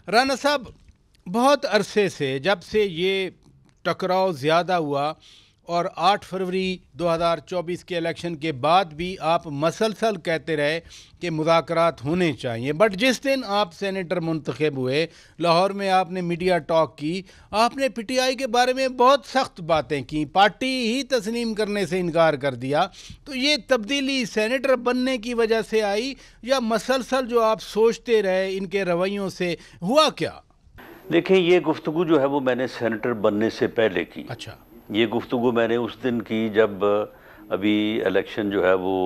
राना साहब, बहुत अरसे से जब से ये टकराव ज़्यादा हुआ और 8 फरवरी 2024 के इलेक्शन के बाद भी आप मसलसल कहते रहे कि मुज़ाकरात होने चाहिए, बट जिस दिन आप सेनेटर मुंतखब हुए, लाहौर में आपने मीडिया टॉक की, आपने पीटीआई के बारे में बहुत सख्त बातें की, पार्टी ही तस्लीम करने से इनकार कर दिया। तो ये तब्दीली सेनेटर बनने की वजह से आई या मसलसल जो आप सोचते रहे इनके रवैयों से हुआ क्या? देखें, ये गुफ्तगू जो है वो मैंने सेनेटर बनने से पहले की। अच्छा। ये गुफ्तगू मैंने उस दिन की जब अभी इलेक्शन जो है वो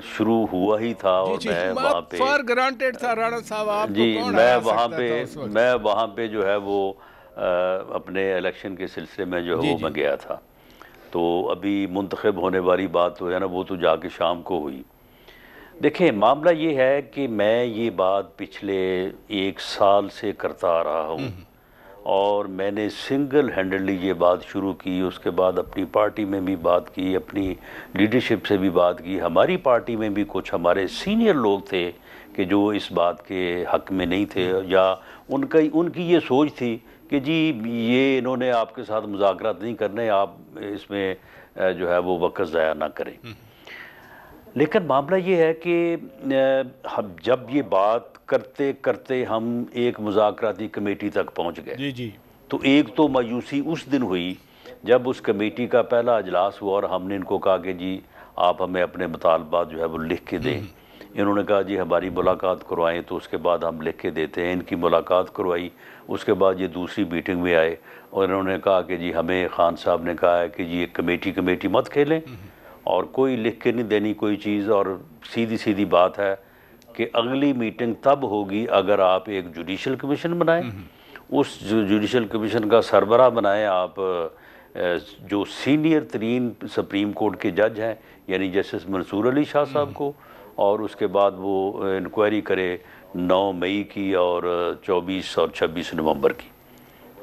शुरू हुआ ही था जी और जी, मैं वहाँ आप पे फॉर ग्रांटेड था राणा साहब, आपको जी कौन मैं हरा वहाँ सकता पे था उस वक्त? मैं वहाँ पे जो है वो अपने इलेक्शन के सिलसिले में जो है जी वो जी। मैं गया था। तो अभी मुंतखब होने वाली बात तो है ना, वो तो जाके शाम को हुई। देखें, मामला ये है कि मैं ये बात पिछले 1 साल से करता आ रहा हूँ और मैंने सिंगल हैंडेडली ये बात शुरू की। उसके बाद अपनी पार्टी में भी बात की, अपनी लीडरशिप से भी बात की। हमारी पार्टी में भी कुछ हमारे सीनियर लोग थे कि जो इस बात के हक में नहीं थे, या उनकी ये सोच थी कि जी ये इन्होंने आपके साथ मुज़ाकरात नहीं करने, आप इसमें जो है वो वक्त ज़ाया ना करें। लेकिन मामला ये है कि हम जब ये बात करते करते हम एक मुज़ाकराती कमेटी तक पहुंच गए, जी जी। तो एक तो मायूसी उस दिन हुई जब उस कमेटी का पहला अजलास हुआ और हमने इनको कहा कि जी आप हमें अपने मुतालबात जो है वो लिख के दें। इन्होंने कहा जी हमारी मुलाकात करवाएं, तो उसके बाद हम लिख के देते हैं। इनकी मुलाकात करवाई, उसके बाद ये दूसरी मीटिंग में आए और इन्होंने कहा कि जी हमें खान साहब ने कहा है कि जी एक कमेटी कमेटी मत खेलें और कोई लिख के नहीं देनी कोई चीज़, और सीधी सीधी बात है कि अगली मीटिंग तब होगी अगर आप एक जुडिशल कमीशन बनाएं, उस जुडिशल कमीशन का सरबराह बनाएं आप जो सीनियर तरीन सुप्रीम कोर्ट के जज हैं, यानी जस्टिस मंसूर अली शाह साहब को, और उसके बाद वो इंक्वायरी करे 9 मई की और 24 और 26 नवंबर की,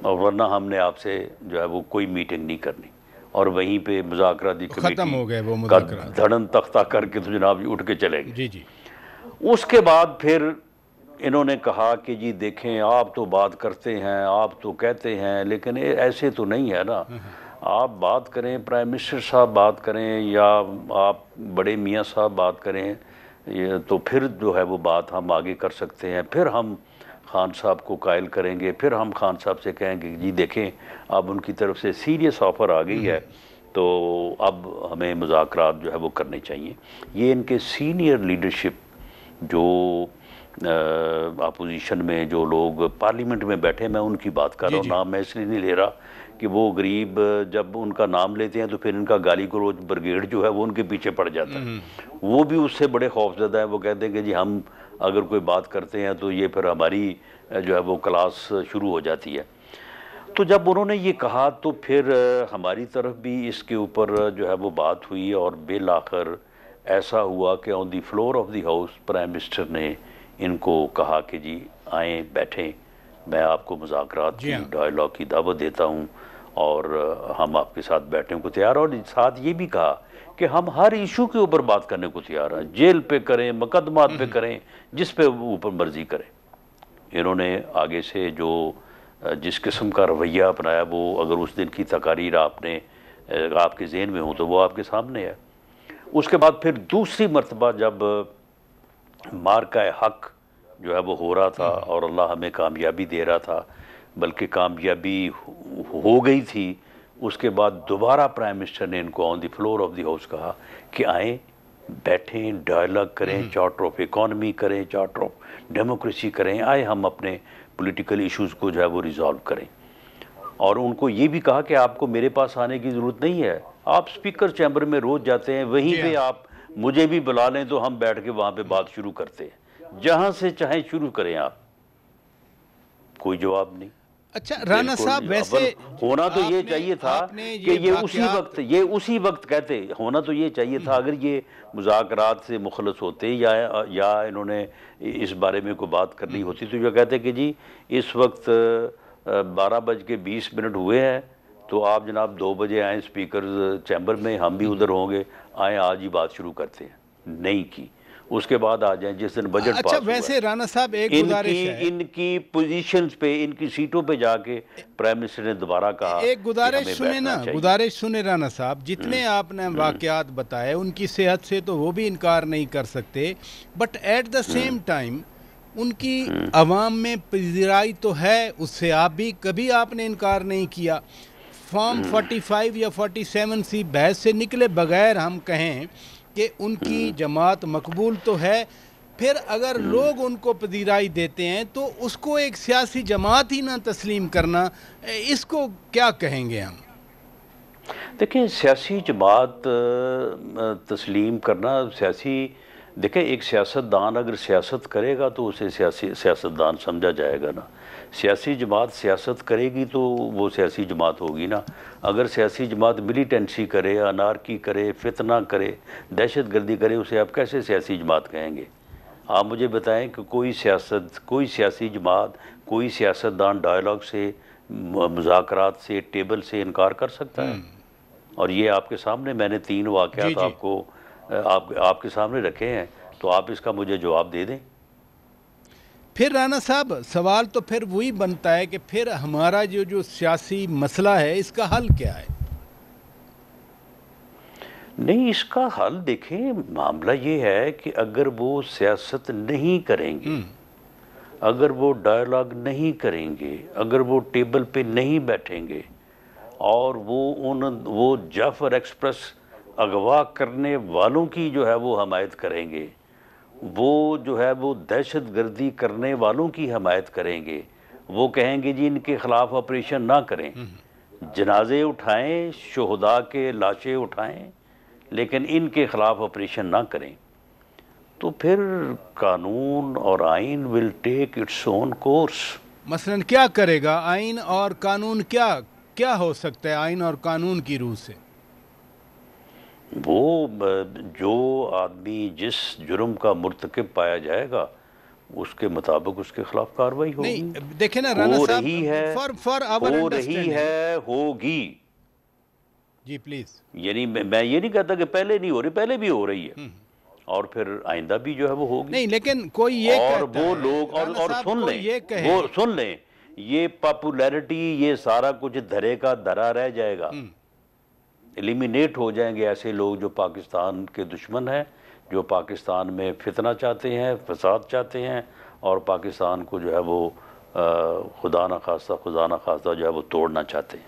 और वरना हमने आपसे जो है वो कोई मीटिंग नहीं करनी। और वहीं पे मुज़ाकराती खत्म कमेटी हो गए वो का मुज़ाकरात। धड़न तख्ता करके तो जनाब जी उठ के चले गए। जी जी। उसके बाद फिर इन्होंने कहा कि जी देखें, आप तो बात करते हैं, आप तो कहते हैं, लेकिन ये ऐसे तो नहीं है ना। आप बात करें, प्राइम मिनिस्टर साहब बात करें, या आप बड़े मियाँ साहब बात करें, ये तो फिर जो है वो बात हम आगे कर सकते हैं। फिर हम खान साहब को कायल करेंगे, फिर हम खान साहब से कहेंगे कि जी देखें अब उनकी तरफ से सीरियस ऑफ़र आ गई है, तो अब हमें मुज़ाकरात जो है वो करने चाहिए। ये इनके सीनियर लीडरशिप जो अपोजिशन में जो लोग पार्लियामेंट में बैठे, मैं उनकी बात कर जी रहा हूँ, जी। नाम मैं इसलिए नहीं ले रहा कि वो गरीब जब उनका नाम लेते हैं तो फिर इनका गाली गलौज ब्रिगेड जो है वो उनके पीछे पड़ जाता है। वो भी उससे बड़े खौफजदा है। वो कहते हैं कि जी हम अगर कोई बात करते हैं तो ये फिर हमारी जो है वो क्लास शुरू हो जाती है। तो जब उन्होंने ये कहा तो फिर हमारी तरफ भी इसके ऊपर जो है वो बात हुई, और बिल आखिर ऐसा हुआ कि on the floor of the house prime minister ने इनको कहा कि जी आएँ बैठें, मैं आपको मुज़ाकरात जी की हाँ। डायलॉग की दावत देता हूँ और हम आपके साथ बैठने को तैयार हैं। और साथ ये भी कहा कि हम हर इशू के ऊपर बात करने को तैयार हैं, जेल पे करें, मुकदमात पे करें, जिस पे ऊपर मर्जी करें। इन्होंने आगे से जो जिस किस्म का रवैया अपनाया, वो अगर उस दिन की तकारीर आपने आपके जहन में हो तो वो आपके सामने है। उसके बाद फिर दूसरी मरतबा जब मार्का हक जो है वो हो रहा था और अल्लाह हमें कामयाबी दे रहा था, बल्कि कामयाबी हो गई थी, उसके बाद दोबारा प्राइम मिनिस्टर ने इनको on the floor of the house कहा कि आएँ बैठें, डायलॉग करें, चार्टर ऑफ इकॉनमी करें, चार्टर ऑफ डेमोक्रेसी करें, आए हम अपने पॉलिटिकल इश्यूज़ को जो है वो रिजॉल्व करें। और उनको ये भी कहा कि आपको मेरे पास आने की ज़रूरत नहीं है, आप स्पीकर चैम्बर में रोज़ जाते हैं, वहीं जी पे हाँ। आप मुझे भी बुला लें तो हम बैठ के वहाँ पे बात शुरू करते हैं, जहाँ से चाहें शुरू करें आप। कोई जवाब नहीं। अच्छा राना बिल्कुल, साहब, वैसे अव्वल होना तो ये आपने चाहिए था आपने कि ये वाकयात। ये उसी वक्त कहते, होना तो ये चाहिए था अगर ये मुज़ाकरात से मुखलस होते या इन्होंने इस बारे में कोई बात करनी होती तो ये कहते कि जी इस वक्त 12:20 हुए हैं, तो आप जनाब 2 बजे आएँ स्पीकर चैम्बर में, हम भी उधर होंगे, आएँ आज ही बात शुरू करते हैं। नहीं की। उसके बाद आ जाएं जिस दिन बजट अच्छा, पास वैसे राणा साहब एक हुआ गुजारिश है, इनकी पोजीशंस पे, इनकी सीटों पे जाके प्राइम मिनिस्टर ने दोबारा कहा एक कि हमें बैठना चाहिए। गुजारिश सुने राणा साहब, जितने आपने वाकयात बताए उनकी सेहत से तो वो भी इनकार नहीं कर सकते, but at the same time उनकी अवाम में पजीराई तो है, उससे आप भी कभी आपने इनकार नहीं किया। फॉर्म 45 या 47 सी बहस से निकले बगैर हम कहें कि उनकी जमात मकबूल तो है, फिर अगर लोग उनको पजीराई देते हैं तो उसको एक सियासी जमात ही ना तस्लीम करना, इसको क्या कहेंगे हम? देखिए, सियासी जमात तस्लीम करना, देखिए एक सियासतदान अगर सियासत करेगा तो उसे सियासतदान समझा जाएगा ना। सियासी जमात सियासत करेगी तो वो सियासी जमात होगी ना। अगर सियासी जमात मिलिटेंसी करे, अनारकी करे, फितना करे, दहशत गर्दी करे, उसे आप कैसे सियासी जमात कहेंगे? आप मुझे बताएं कि कोई सियासी जमात, कोई सियासतदान डायलॉग से, मुज़ाकरात से, टेबल से इनकार कर सकता है? और ये आपके सामने मैंने 3 वाक़यात आपको आपके सामने रखे हैं, तो आप इसका मुझे जवाब दे दें। फिर राणा साहब, सवाल तो फिर वही बनता है कि फिर हमारा जो सियासी मसला है इसका हल क्या है? नहीं, इसका हल देखें, मामला ये है कि अगर वो सियासत नहीं करेंगे, अगर वो डायलॉग नहीं करेंगे, अगर वो टेबल पे नहीं बैठेंगे और वो जाफर एक्सप्रेस अगवा करने वालों की जो है वो हमायत करेंगे, वो जो है वो दहशत गर्दी करने वालों की हमायत करेंगे, वो कहेंगे जी इनके ख़िलाफ़ ऑपरेशन ना करें, जनाजे उठाएं, शोहदा के लाशें उठाएं, लेकिन इनके ख़िलाफ़ ऑपरेशन ना करें, तो फिर कानून और आइन will take its own course. मसलन क्या करेगा आइन और कानून? क्या हो सकता है आइन और कानून की रूह से? वो जो आदमी जिस जुर्म का मुर्तकिब पाया जाएगा उसके मुताबिक उसके खिलाफ कार्रवाई होगी। नहीं, देखे ना राणा साहब, हो रही है, होगी जी, प्लीज। यानी मैं ये नहीं कहता कि पहले नहीं हो रही, पहले भी हो रही है और फिर आइंदा भी जो है वो होगी। नहीं, लेकिन कोई ये और कहता वो है, लोग और सुन लें, ये पॉपुलैरिटी, ये सारा कुछ धरे का धरा रह जाएगा। एलिमिनेट हो जाएंगे ऐसे लोग जो पाकिस्तान के दुश्मन हैं, जो पाकिस्तान में फितना चाहते हैं, फसाद चाहते हैं और पाकिस्तान को जो है वो खुदा न खास्ता जो है वो तोड़ना चाहते हैं।